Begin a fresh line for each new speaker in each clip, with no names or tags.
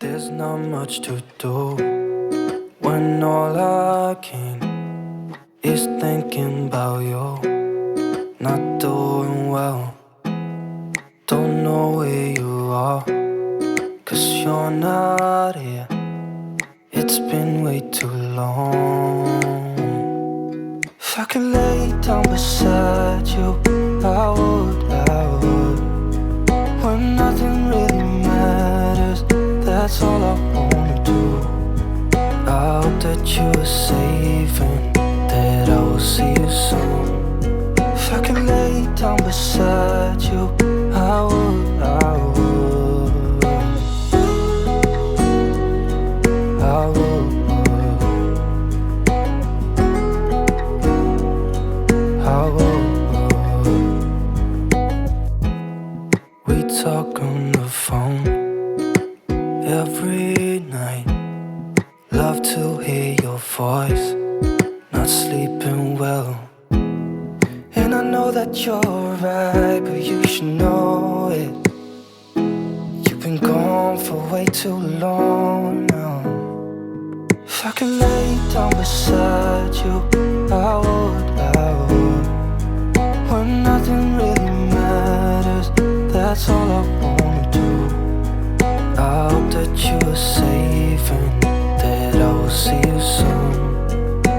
There's not much to do when all I can is thinking about you. Not doing well, don't know where you are, 'cause you're not here. It's been way too long. If I could lay down beside you, I would. When nothing really matters, that's all I wanna do. I hope that you are safe and that I will see you soon. If I could lay down beside you, I would. We talk on the phone every night. Love to hear your voice. Not sleeping well, and I know that you're right, but you should know it. You've been gone for way too long now. If I could lay down beside you, I would. When nothing really matters, that's all I wanna do. I hope that you are safe and that I will see you soon.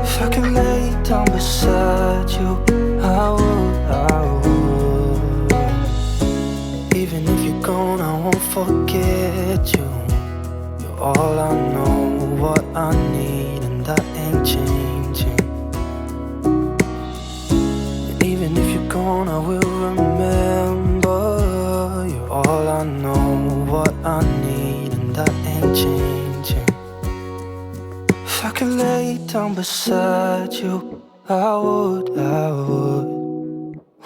If I could lay down beside you, I would. Even if you're gone, I won't forget you. You're all I know, what I need, and that ain't changing. And even if you're gone, I will remember. You're all I know, what I need, and that ain't changing. If I could lay down beside you, I would.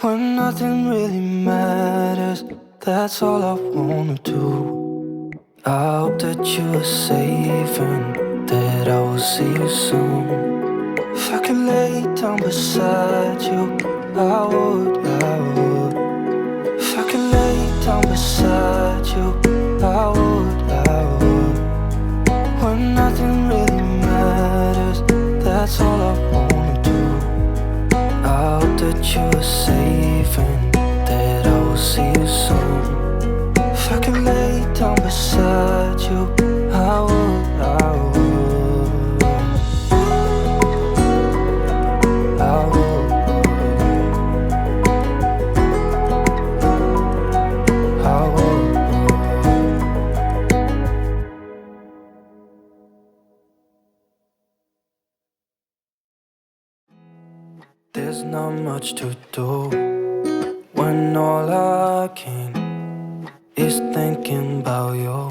When nothing really matters, that's all I wanna do. I hope that you are safe and that I will see you soon. If I could lay down beside you, I would. If I could lay down beside you, I would. When nothing really matters, that's all I wanna do. I hope that you are safe and that I will see you soon. If I could lay down beside you, I would. There's not much to do when all I can is thinking about you.